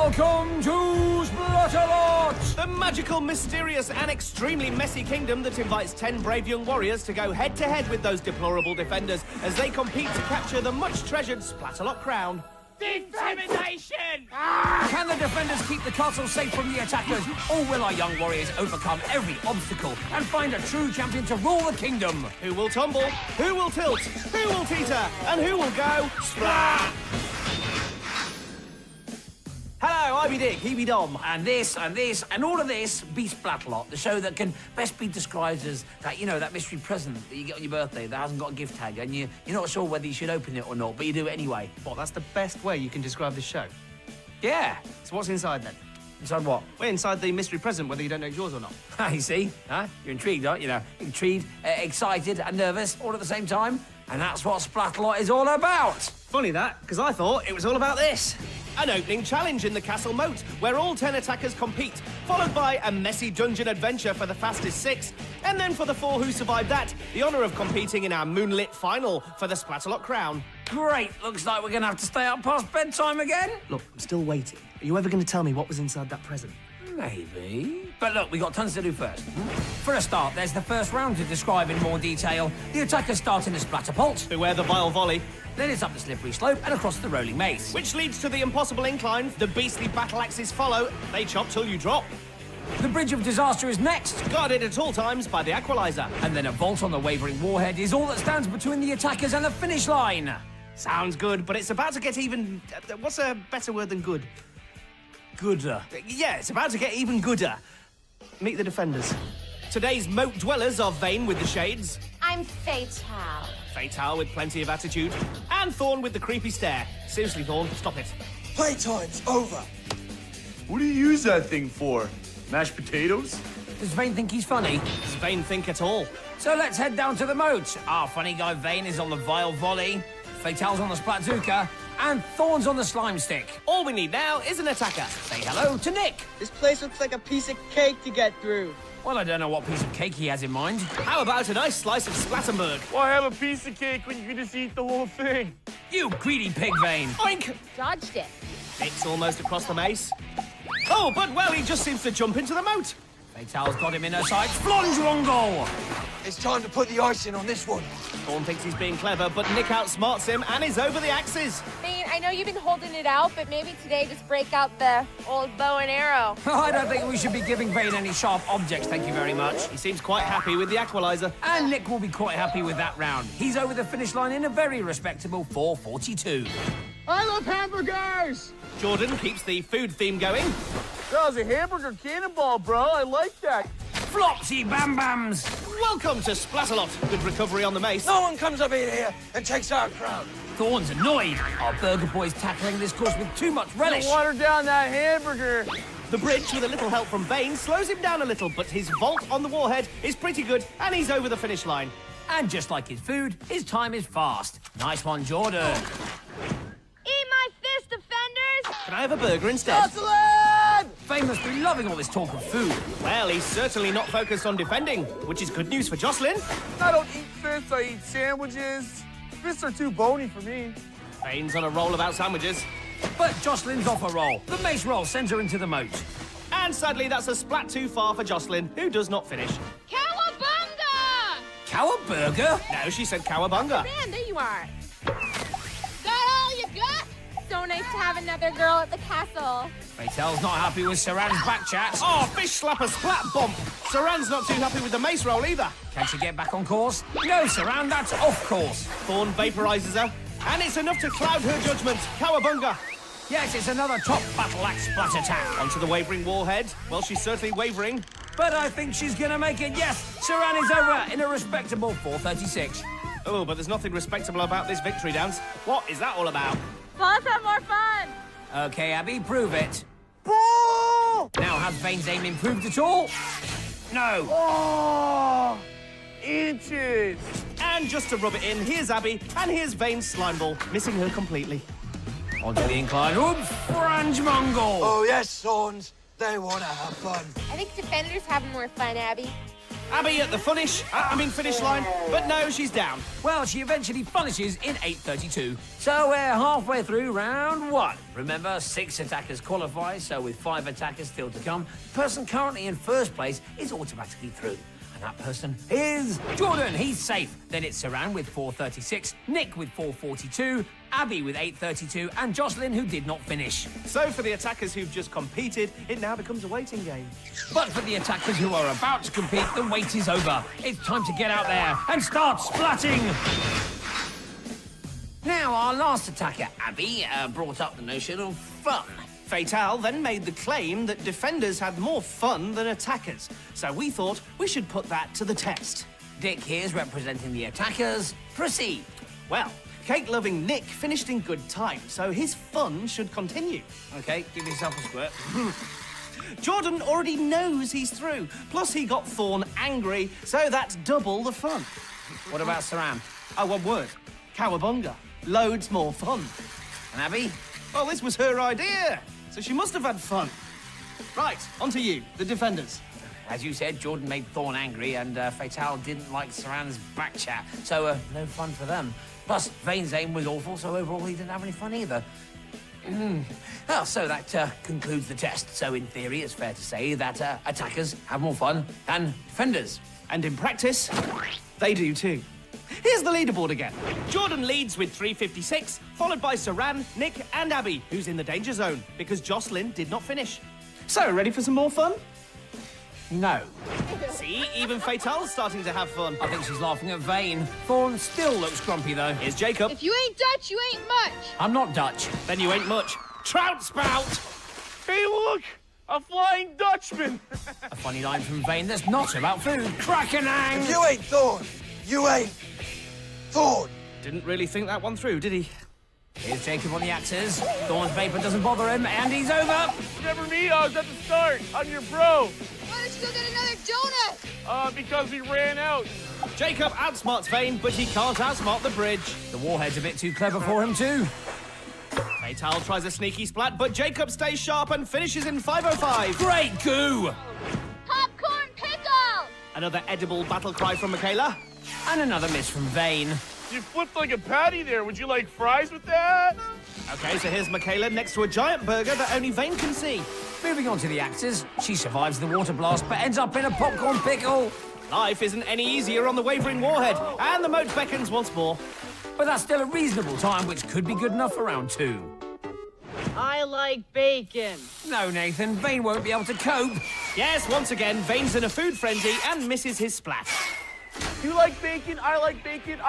Welcome to Splatalot! The magical, mysterious, and extremely messy kingdom that invites 10 brave young warriors to go head-to-head with those deplorable defenders as they compete to capture the much-treasured Splatalot crown. Intimidation! Can the defenders keep the castle safe from the attackers, or will our young warriors overcome every obstacle and find a true champion to rule the kingdom? Who will tumble? Who will tilt? Who will teeter? And who will go splat? Hello, I be Dick, he be Dom. And this, and all of this be Splatalot, the show that can best be described as that, you know, that mystery present that you get on your birthday that hasn't got a gift tag, and you're not sure whether you should open it or not, but you do it anyway. What, that's the best way you can describe this show? Yeah. So what's inside then? Inside what? We're inside the mystery present, whether you don't know it's yours or not. You see? Huh? You're intrigued, aren't you? Now, intrigued, excited, and nervous all at the same time. And that's what Splatalot is all about. Funny that, because I thought it was all about this. An opening challenge in the castle moat, where all 10 attackers compete, followed by a messy dungeon adventure for the fastest 6, and then for the 4 who survived that, the honour of competing in our moonlit final for the Splatalot crown. Great. Looks like we're going to have to stay up past bedtime again. Look, I'm still waiting. Are you ever going to tell me what was inside that present? Maybe. But look, we got tons to do first. For a start, there's the first round to describe in more detail. The attackers start in the Splatterpult. Beware the vile volley. Then it's up the slippery slope and across the rolling maze. Which leads to the impossible incline. The beastly battle axes follow. They chop till you drop. The Bridge of Disaster is next. Guarded at all times by the Aqualizer. And then a vault on the wavering warhead is all that stands between the attackers and the finish line. Sounds good, but it's about to get even... what's a better word than good? Gooder. Yeah, it's about to get even gooder. Meet the defenders. Today's moat dwellers are Vane with the shades. I'm Fatal. Fatal with plenty of attitude. And Thorn with the creepy stare. Seriously, Thorn, stop it. Playtime's over. What do you use that thing for? Mashed potatoes? Does Vane think he's funny? Does Vane think at all? So let's head down to the moat. Our funny guy Vane is on the vile volley. Fatal's on the Splatzuka. And Thorn's on the slime stick. All we need now is an attacker. Say hello to Nick. This place looks like a piece of cake to get through. Well, I don't know what piece of cake he has in mind. How about a nice slice of Splattenberg? Why have a piece of cake when you can just eat the whole thing? You greedy pig, Vane. Oink! Dodged it. Nick's almost across the maze. Oh, but well, he just seems to jump into the moat. Fatal's got him in her sights. Plunge one goal. It's time to put the icing on this one. Thorn thinks he's being clever, but Nick outsmarts him and is over the axes. Vane, I know you've been holding it out, but maybe today just break out the old bow and arrow. I don't think we should be giving Vane any sharp objects, thank you very much. He seems quite happy with the Aqualizer. And Nick will be quite happy with that round. He's over the finish line in a very respectable 4:42. I love hamburgers! Jordan keeps the food theme going. That was a hamburger cannonball, bro. I like that. Flopsy Bam Bams. Welcome to Splatalot. Good recovery on the mace. No one comes up in here and takes our crown. Thorn's annoyed. Our burger boy's tackling this course with too much relish. Water down that hamburger. The bridge, with a little help from Vane, slows him down a little, but his vault on the warhead is pretty good, and he's over the finish line. And just like his food, his time is fast. Nice one, Jordan. Eat my fist, defenders! Can I have a burger instead? Joycelynn! Vane must be loving all this talk of food. Well, he's certainly not focused on defending, which is good news for Joycelynn. I don't eat fists, I eat sandwiches. Fists are too bony for me. Vane's on a roll about sandwiches. But Joycelyn's off a roll. The mace roll sends her into the moat. And sadly, that's a splat too far for Joycelynn, who does not finish. Cowabunga! Cowabunga? No, she said cowabunga. Man, there you are. Got all you got? So nice to have another girl at the castle. Fatal's not happy with Soranne's back chat. Oh, fish slapper splat bump. Soranne's not too happy with the mace roll either. Can she get back on course? No, Soranne, that's off course. Thorn vaporizes her, and it's enough to cloud her judgment. Cowabunga. Yes, it's another top battle axe splat attack. Onto the wavering warhead. Well, she's certainly wavering. But I think she's going to make it. Yes, Soranne is over in a respectable 4:36. Oh, but there's nothing respectable about this victory dance. What is that all about? Let's have more fun. Okay, Abby, prove it. Ball! Now, has Vane's aim improved at all? No. Oh! Inches! And just to rub it in, here's Abby, and here's Vane's slime ball, missing her completely. Onto the incline. Oops, Frange Mongol. Oh, yes, sons. They want to have fun. I think defenders have more fun, Abby. Abby at the finish line, but no, she's down. Well, she eventually finishes in 8:32. So we're halfway through round 1. Remember, 6 attackers qualify, so with 5 attackers still to come, the person currently in first place is automatically through. And that person is Jordan. He's safe. Then it's Soranne with 4:36, Nick with 4:42, Abby with 8:32, and Joycelynn, who did not finish. So for the attackers who've just competed, it now becomes a waiting game. But for the attackers who are about to compete, the wait is over. It's time to get out there and start splatting. Now, our last attacker, Abby, brought up the notion of fun. Fatale then made the claim that defenders had more fun than attackers, so we thought we should put that to the test. Dick here's representing the attackers. Proceed. Well, cake-loving Nick finished in good time, so his fun should continue. Okay, give yourself a squirt. Jordan already knows he's through, plus he got Thorn angry, so that's double the fun. What about Soranne? Oh, one word. Cowabunga. Loads more fun. And Abby? Well, this was her idea, so she must have had fun. Right, on to you, the defenders. As you said, Jordan made Thorn angry, and Fatale didn't like Soranne's back chat, so no fun for them. Plus, Vane's aim was awful, so overall he didn't have any fun either. Well, so that concludes the test. So in theory, it's fair to say that attackers have more fun than defenders. And in practice, they do too. Here's the leaderboard again. Jordan leads with 3:56, followed by Soranne, Nick, and Abby, who's in the danger zone because Joycelynn did not finish. So, ready for some more fun? No. See, even Fatale's starting to have fun. I think she's laughing at Vane. Thorn still looks grumpy, though. Here's Jacob. If you ain't Dutch, you ain't much. I'm not Dutch. Then you ain't much. Trout spout! Hey, look! A flying Dutchman! A funny line from Vane that's not about food. Crackanang! You ain't Thorn. You ain't Thorn. Didn't really think that one through, did he? Here's Jacob on the axes. Thorn's vapor doesn't bother him, and he's over. Never me, I was at the start. I'm your bro. Why don't you go get another donut? Because we ran out. Jacob outsmarts Vane, but he can't outsmart the bridge. The warhead's a bit too clever for him, too. Fatale tries a sneaky splat, but Jacob stays sharp and finishes in 5:05. Great goo! Popcorn pickle! Another edible battle cry from Michela. And another miss from Vane. You flipped like a patty there. Would you like fries with that? Okay, so here's Michela next to a giant burger that only Vane can see. Moving on to the axes, she survives the water blast but ends up in a popcorn pickle. Life isn't any easier on the wavering warhead, and the moat beckons once more. But that's still a reasonable time, which could be good enough for round 2. I like bacon. No, Nathan, Vane won't be able to cope. Yes, once again, Vane's in a food frenzy and misses his splat. You like bacon, I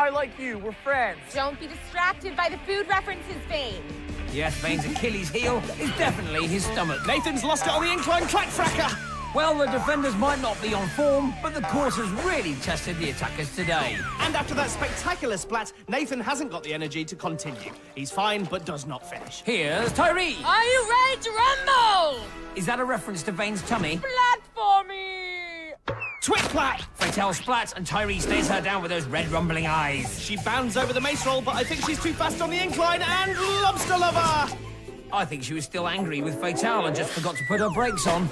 like you. We're friends. Don't be distracted by the food references, Vane. Yes, Vane's Achilles heel is definitely his stomach. Nathan's lost it on the incline track fracker. Well, the defenders might not be on form, but the course has really tested the attackers today. And after that spectacular splat, Nathan hasn't got the energy to continue. He's fine, but does not finish. Here's Tyree. Are you ready to rumble? Is that a reference to Vane's tummy? Flat for me! Twit plat! Fatale splats and Tyree stares her down with those red rumbling eyes. She bounds over the mace roll, but I think she's too fast on the incline, and lobster lover! I think she was still angry with Fatale and just forgot to put her brakes on.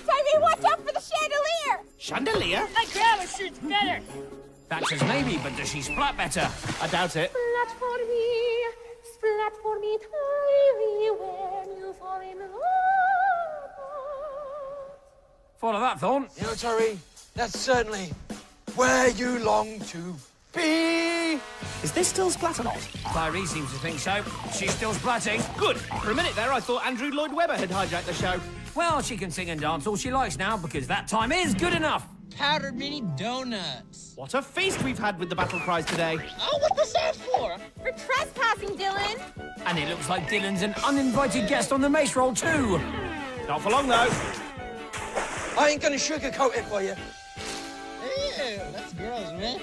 Tyree, watch out for the chandelier! Chandelier? My grandma shoots better. Thatcher's maybe, but does she splat better? I doubt it. Splat for me, Tyree, when you fall in love. Follow that, Thorn. You know, Tyree, that's certainly where you long to be. Is this still Splatalot? Tyree seems to think so. She's still splatting. Good. For a minute there, I thought Andrew Lloyd Webber had hijacked the show. Well, she can sing and dance all she likes now because that time is good enough. Powdered mini donuts. What a feast we've had with the battle cries today. Oh, what was that for? For trespassing, Dylan. And it looks like Dylan's an uninvited guest on the mace roll too. Not for long, though. I ain't gonna sugarcoat it for you. Ew, that's gross, man.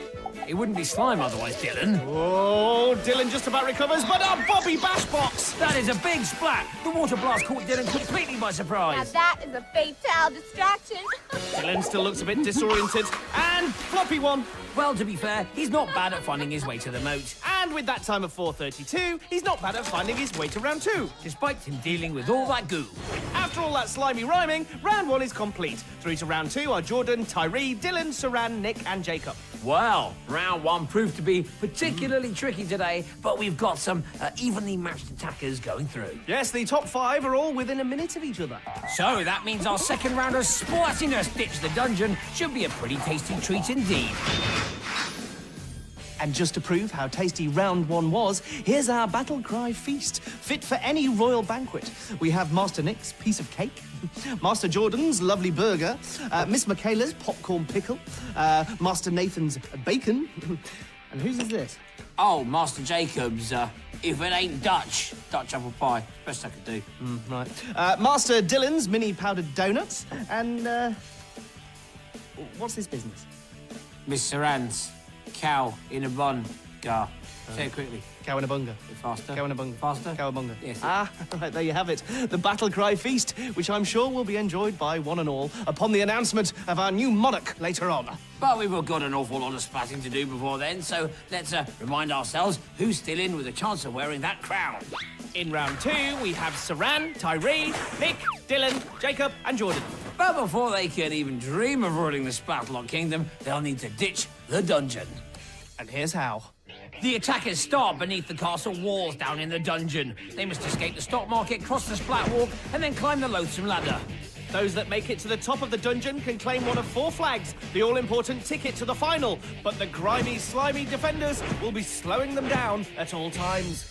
It wouldn't be slime otherwise, Dylan. Oh, Dylan just about recovers, but a Bobby Bash box! That is a big splat. The water blast caught Dylan completely by Now surprise. that is a fatal distraction. Dylan still looks a bit disoriented. And floppy one. Well, to be fair, he's not bad at finding his way to the moat, And with that time of 4:32, he's not bad at finding his way to round 2. despite him dealing with all that goo. After all that slimy rhyming, round 1 is complete. Through to round 2 are Jordan, Tyree, Dylan, Soranne, Nick and Jacob. Well, round 1 proved to be particularly tricky today, but we've got some evenly matched attackers going through. Yes, the top 5 are all within a minute of each other. So that means our second round of Splattiness Ditch the Dungeon should be a pretty tasty treat indeed. And just to prove how tasty round 1 was, here's our battle cry feast, fit for any royal banquet. We have Master Nick's piece of cake, Master Jordan's lovely burger, Miss Michela's popcorn pickle, Master Nathan's bacon, and whose is this? Oh, Master Jacob's, if it ain't Dutch apple pie. Best I could do. Right. Master Dylan's mini powdered donuts, and what's this business? Miss Soranne's cow in a bun. Gar. Say it quickly. Cowabunga. Faster. Cowabunga. Faster. Cowabunga. Yes. Ah, right, there you have it. The Battle Cry Feast, which I'm sure will be enjoyed by one and all upon the announcement of our new monarch later on. But we've all got an awful lot of splatting to do before then, so let's remind ourselves who's still in with a chance of wearing that crown. In round 2, we have Soranne, Tyree, Nick, Dylan, Jacob and Jordan. But before they can even dream of ruling the Splatalot Kingdom, they'll need to ditch the dungeon. And here's how. The attackers start beneath the castle walls down in the dungeon. They must escape the stock market, cross the splat walk, and then climb the loathsome ladder. Those that make it to the top of the dungeon can claim one of 4 flags, the all-important ticket to the final. But the grimy, slimy defenders will be slowing them down at all times.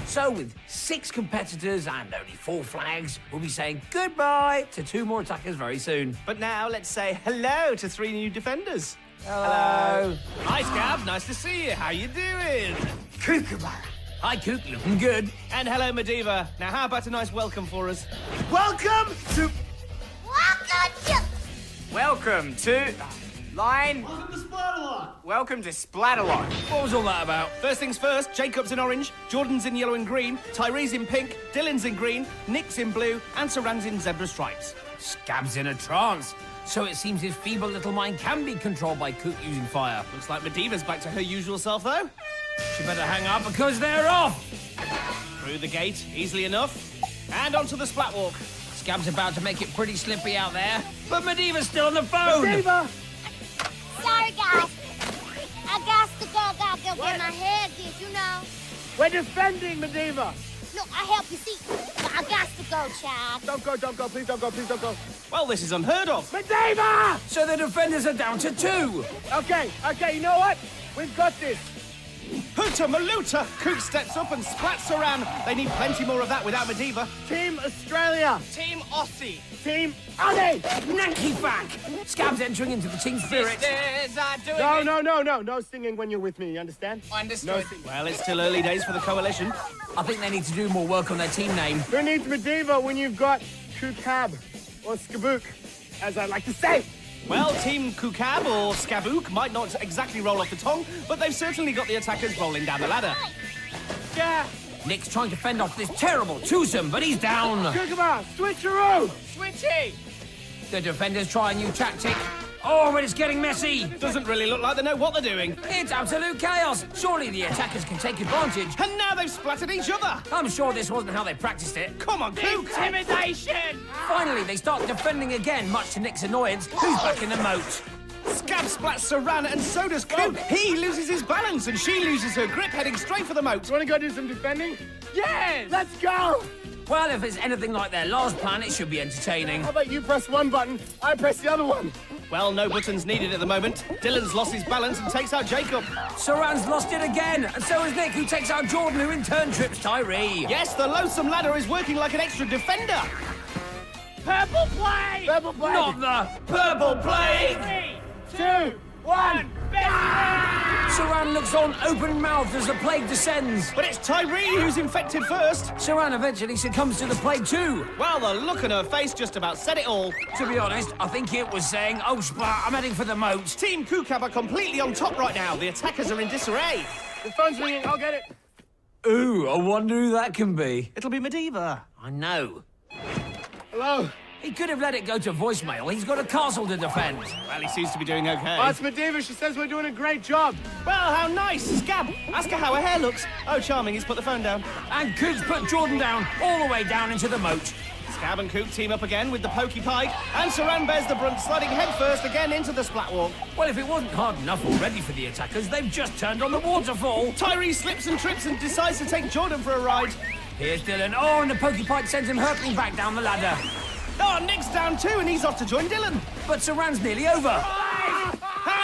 So with 6 competitors and only 4 flags, we'll be saying goodbye to 2 more attackers very soon. But now let's say hello to 3 new defenders. Hello. Hi, Scab. Nice to see you. How you doing? Kookaburra. Hi, Kook. Looking good. And hello, Mediva. Now, how about a nice welcome for us? Welcome to... Welcome to... Line... Welcome to Splatalot. Welcome to Splatalot. What was all that about? First things first, Jacob's in orange, Jordan's in yellow and green, Tyree's in pink, Dylan's in green, Nick's in blue, and Soranne's in zebra stripes. Scab's in a trance. So it seems his feeble little mind can be controlled by Kook using fire. Looks like Mediva's back to her usual self, though. She better hang up because they're off. Through the gate, easily enough, and onto the splat walk. Scab's about to make it pretty slippy out there, but Mediva's still on the phone. Mediva! Sorry, guys. I got to go get my head did, you know. We're defending, Mediva. No, I help you see. But I got to go, child. Don't go, please don't go, please don't go. Well, this is unheard of. Mediva! So the defenders are down to 2. Okay, you know what? We've got this. Hoota Maluta! Kook steps up and splats Soranne. They need plenty more of that without Mediva. Team Australia. Team Aussie. Team Aussie. Nanky back. Scab's entering into the team spirit. Sisters are doing No. No singing when you're with me, you understand? Understood. No singing. Well, it's still early days for the coalition. I think they need to do more work on their team name. Who needs Mediva when you've got Kukab or Skabook, as I like to say? Well, Team Kukab or Skabook might not exactly roll off the tongue, but they've certainly got the attackers rolling down the ladder. Yeah. Nick's trying to fend off this terrible twosome, but he's down. Kukaba, switcheroo. Switchy. The defenders try a new tactic. Oh, but it's getting messy. Doesn't really look like they know what they're doing. It's absolute chaos. Surely the attackers can take advantage. And now they've splattered each other. I'm sure this wasn't how they practiced it. Come on, Kook. Intimidation. Finally, they start defending again, much to Nick's annoyance. Who's back in the moat? Scab splats Soranne and so does Kook. He loses his balance and she loses her grip, heading straight for the moat. You want to go do some defending? Yes. Let's go. Well, if it's anything like their last plan, it should be entertaining. How about you press one button, I press the other one? Well, no buttons needed at the moment. Dylan's lost his balance and takes out Jacob. Soranne's lost it again, and so has Nick, who takes out Jordan, who in turn trips Tyree. Yes, the loathsome ladder is working like an extra defender. Purple play. Purple play. Not the Purple Plague! 3, 2, one. Soranne looks on open-mouthed as the plague descends. But it's Tyree who's infected first. Soranne eventually succumbs to the plague too. Well, the look on her face just about said it all. To be honest, I think it was saying, "Oh, Splat, I'm heading for the moat." Team Kukab are completely on top right now. The attackers are in disarray. The phone's ringing. I'll get it. Ooh, I wonder who that can be. It'll be Medivh. I know. Hello. He could have let it go to voicemail. He's got a castle to defend. Well, he seems to be doing okay. Oh, it's Medivh. She says we're doing a great job. Well, how nice. Scab, ask her how her hair looks. Oh, charming. He's put the phone down. And Cook's put Jordan down, all the way down into the moat. Scab and Cook team up again with the pokey pike, and Soranne bears the brunt, sliding headfirst again into the splat walk. Well, if it wasn't hard enough already for the attackers, they've just turned on the waterfall. Tyree slips and trips and decides to take Jordan for a ride. Here's Dylan. Oh, and the pokey pike sends him hurtling back down the ladder. Oh, Nick's down too, and he's off to join Dylan. But Soranne's nearly over.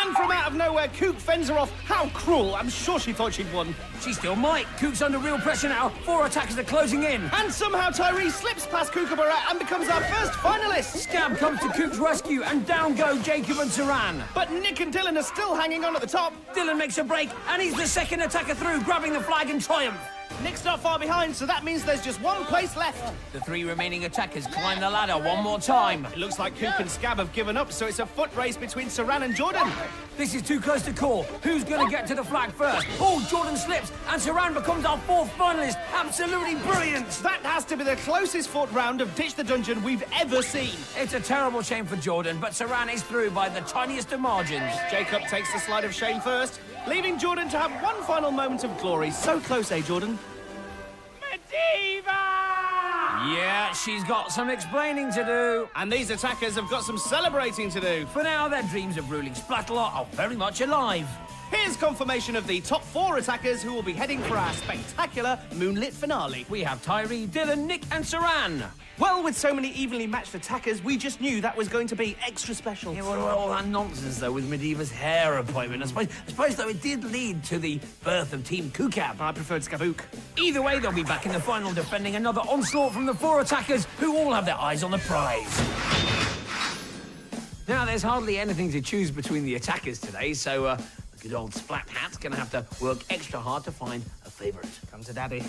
And from out of nowhere, Cook fends her off. How cruel. I'm sure she thought she'd won. She still might. Cook's under real pressure now. 4 attackers are closing in. And somehow Tyree slips past Kookaburra and becomes our first finalist. Scab comes to Cook's rescue, and down go Jacob and Soranne. But Nick and Dylan are still hanging on at the top. Dylan makes a break, and he's the second attacker through, grabbing the flag in triumph. Nick's not far behind, so that means there's just one place left. The 3 remaining attackers climb the ladder one more time. It looks like Cook and Scab have given up, so it's a foot race between Soranne and Jordan. This is too close to call. Who's going to get to the flag first? Oh, Jordan slips, and Soranne becomes our 4th finalist. Absolutely brilliant. That has to be the closest fought round of Ditch the Dungeon we've ever seen. It's a terrible shame for Jordan, but Soranne is through by the tiniest of margins. Jacob takes the slide of shame first, leaving Jordan to have one final moment of glory. So close, eh, Jordan? Yeah, she's got some explaining to do. And these attackers have got some celebrating to do. For now, their dreams of ruling Splatalot are very much alive. Here's confirmation of the top 4 attackers who will be heading for our spectacular moonlit finale. We have Tyree, Dylan, Nick and Soranne. Well, with so many evenly matched attackers, we just knew that was going to be extra special. Yeah, what about all that nonsense, though, with Medivh's hair appointment? I suppose, though, it did lead to the birth of Team Kukab. I preferred Skabook. Either way, they'll be back in the final defending another onslaught from the 4 attackers who all have their eyes on the prize. Now, there's hardly anything to choose between the attackers today, so the good old Splat Hat's going to have to work extra hard to find a favourite. Come to Daddy.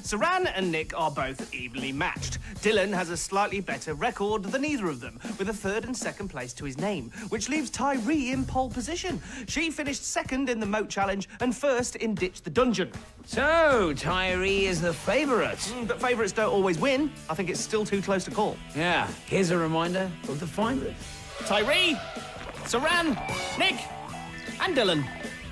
Soranne and Nick are both evenly matched. Dylan has a slightly better record than either of them, with a 3rd and 2nd place to his name, which leaves Tyree in pole position. She finished 2nd in the Moat Challenge and 1st in Ditch the Dungeon. So, Tyree is the favourite. But favourites don't always win. I think it's still too close to call. Yeah, here's a reminder of the finalists. Tyree, Soranne, Nick, and Dylan.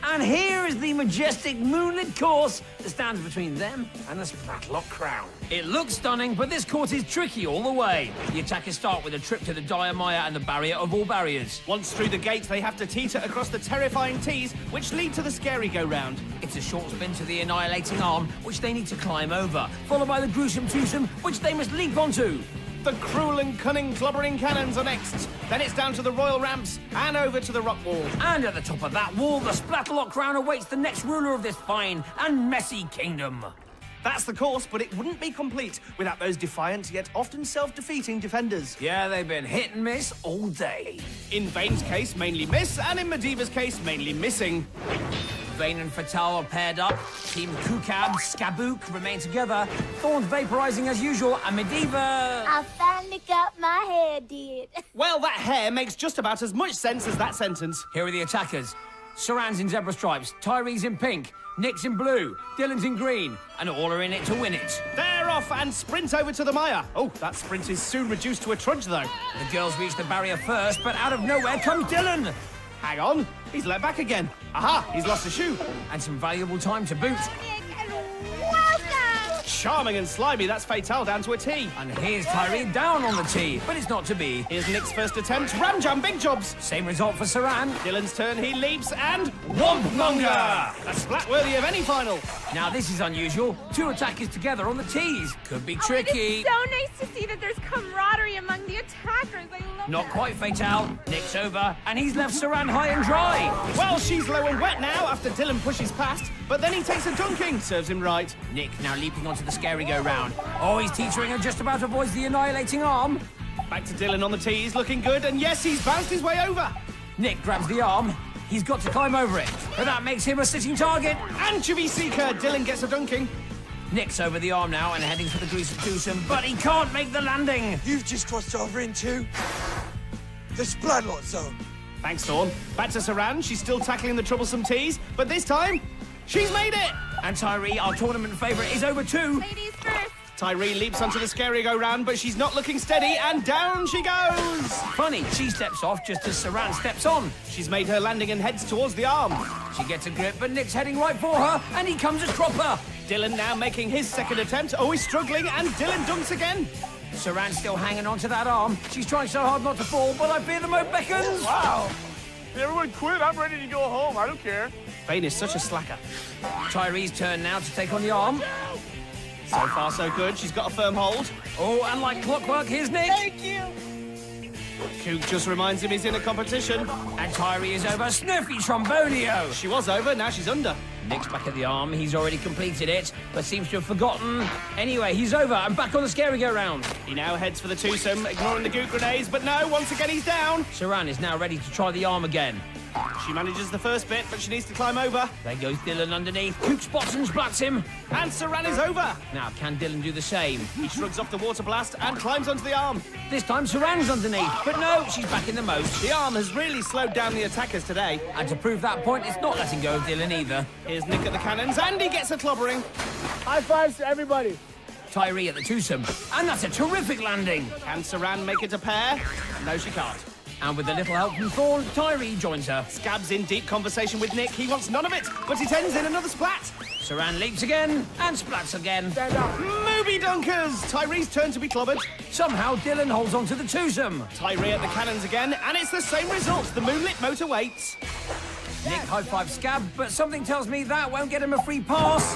And here is the majestic moonlit course that stands between them and the Splatalot crown. It looks stunning, but this course is tricky all the way. The attackers start with a trip to the Dire Mire and the barrier of all barriers. Once through the gate, they have to teeter across the terrifying T's, which lead to the scary go-round. It's a short spin to the annihilating arm, which they need to climb over, followed by the gruesome twosome, which they must leap onto. The cruel and cunning clobbering cannons are next. Then it's down to the royal ramps and over to the rock wall. And at the top of that wall, the Splatalot crown awaits the next ruler of this fine and messy kingdom. That's the course, but it wouldn't be complete without those defiant yet often self-defeating defenders. Yeah, they've been hit and miss all day. In Vane's case, mainly miss, and in Medivh's case, mainly missing. Vane and Fatal are paired up. Team Kukab, Skabook remain together. Thorns vaporizing as usual, and Medivh... I finally got my hair did. Well, that hair makes just about as much sense as that sentence. Here are the attackers. Soranne's in zebra stripes, Tyree's in pink, Nick's in blue, Dylan's in green, and all are in it to win it. They're off and sprint over to the mire. Oh, that sprint is soon reduced to a trudge, though. The girls reach the barrier first, but out of nowhere comes Dylan. Hang on, he's let back again. Aha, he's lost a shoe. And some valuable time to boot. Charming and slimy, that's Fatal down to a T. And here's Tyree down on the tee, but it's not to be. Here's Nick's first attempt, ram jam, big jobs. Same result for Soranne. Dylan's turn, he leaps and Wompmonger! A splat worthy of any final. Now this is unusual. 2 attackers together on the tees. Could be tricky. It's so nice to see that there's camaraderie among the attackers. I love Not that. quite Fatal. Nick's over, and he's left Soranne high and dry. Well, she's low and wet now after Dylan pushes past, but then he takes a dunking, serves him right. Nick now leaping onto the scary go-round. Oh, he's teetering and just about avoids the annihilating arm. Back to Dylan on the tees, looking good, and yes, he's bounced his way over. Nick grabs the arm. He's got to climb over it, but that makes him a sitting target. Anchovy seeker. Dylan gets a dunking. Nick's over the arm now and heading for the greasy twosome, but he can't make the landing. You've just crossed over into the Splatalot zone. Thanks, Thorn. Back to Soranne. She's still tackling the troublesome tees, but this time, she's made it! And Tyree, our tournament favourite, is over too. Ladies first. Tyree leaps onto the scary-go-round, but she's not looking steady, and down she goes! Funny, she steps off just as Soranne steps on. She's made her landing and heads towards the arm. She gets a grip, but Nick's heading right for her, and he comes as cropper. Dylan now making his second attempt. Oh, he's struggling, and Dylan dunks again. Soranne's still hanging onto that arm. She's trying so hard not to fall, but I fear the moat beckons. Wow. Everyone quit. I'm ready to go home. I don't care. Vane is such a slacker. Tyree's turn now to take on the arm. So far, so good. She's got a firm hold. Oh, and like clockwork, here's Nick. Thank you. Cook just reminds him he's in a competition. And Tyree is over. Sniffy Trombonio. She was over, now she's under. Nick's back at the arm. He's already completed it, but seems to have forgotten. Anyway, he's over and back on the scary-go-round. He now heads for the twosome, ignoring the goot grenades, but no, once again he's down. Soranne is now ready to try the arm again. She manages the first bit, but she needs to climb over. There goes Dylan underneath. Cook spots and splats him. And Soranne is over. Now, can Dylan do the same? He shrugs off the water blast and climbs onto the arm. This time, Soranne's underneath. But no, she's back in the moat. The arm has really slowed down the attackers today. And to prove that point, it's not letting go of Dylan either. Here's Nick at the cannons, and he gets a clobbering. High fives to everybody. Tyree at the twosome. And that's a terrific landing. Can Soranne make it a pair? No, she can't. And with a little help from Thorn, Tyree joins her. Scab's in deep conversation with Nick. He wants none of it, but it ends in another splat. Soranne leaps again and splats again. Stand up. Movie dunkers! Tyree's turn to be clobbered. Somehow Dylan holds on to the twosome. Tyree at the cannons again, and it's the same result. The moonlit motor waits. Nick high-fives Scab, but something tells me that won't get him a free pass.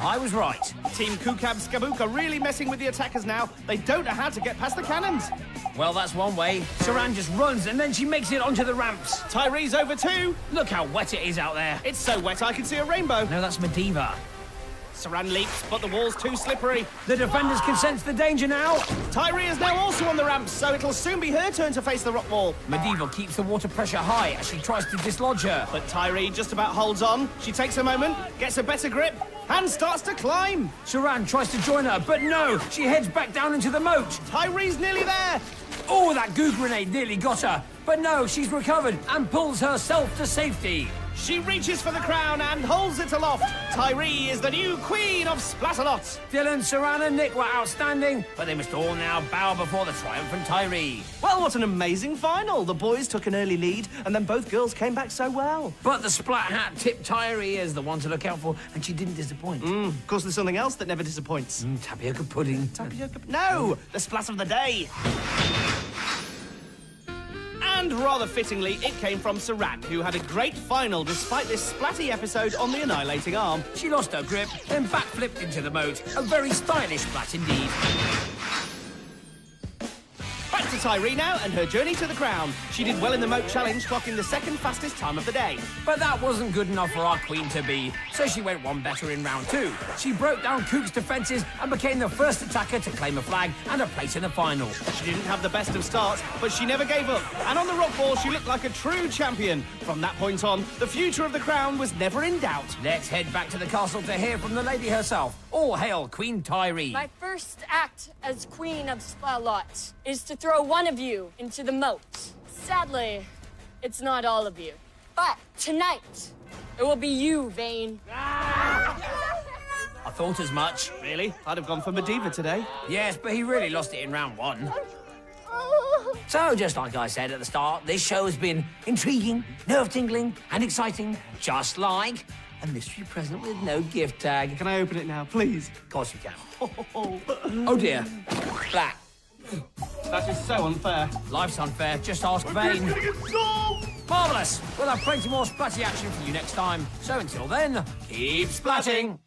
I was right. Team Kukab Skabook are really messing with the attackers now. They don't know how to get past the cannons. Well, that's one way. Soranne just runs and then she makes it onto the ramps. Tyree's over too. Look how wet it is out there. It's so wet I can see a rainbow. No, that's Mediva. Soranne leaps, but the wall's too slippery. The defenders can sense the danger now. Tyree is now also on the ramps, so it'll soon be her turn to face the rock wall. Medieval keeps the water pressure high as she tries to dislodge her. But Tyree just about holds on. She takes a moment, gets a better grip, and starts to climb. Soranne tries to join her, but no, she heads back down into the moat. Tyree's nearly there. Oh, that goo grenade nearly got her. But no, she's recovered and pulls herself to safety. She reaches for the crown and holds it aloft. Tyree is the new queen of Splatalot. Dylan, Soranne and Nick were outstanding, but they must all now bow before the triumphant Tyree. Well, what an amazing final. The boys took an early lead, and then both girls came back so well. But the Splat Hat tipped Tyree as the one to look out for, and she didn't disappoint. Of course, there's something else that never disappoints. Tapioca pudding. Tapioca... No! The splat of the day. And rather fittingly, it came from Soranne, who had a great final despite this splatty episode on the annihilating arm. She lost her grip, then backflipped into the moat. A very stylish splat indeed. Back to Tyree now and her journey to the crown. She did well in the moat challenge, clocking the second fastest time of the day. But that wasn't good enough for our queen to be, so she went one better in round two. She broke down Cook's defences and became the first attacker to claim a flag and a place in the final. She didn't have the best of starts, but she never gave up. And on the rock wall, she looked like a true champion. From that point on, the future of the crown was never in doubt. Let's head back to the castle to hear from the lady herself. All hail Queen Tyree. My first act as Queen of Splatalot is to throw one of you into the moat. Sadly, it's not all of you. But tonight, it will be you, Vane. I thought as much. Really? I'd have gone for Mediva today. Yes, but he really lost it in round one. So, just like I said at the start, this show has been intriguing, nerve-tingling, and exciting, just like a mystery present with no gift tag. Can I open it now, please? Of course you can. Oh dear. Black. That is so unfair. Life's unfair. Just ask Vane. Marvellous. We'll have plenty more splatty action for you next time. So until then, keep splatting.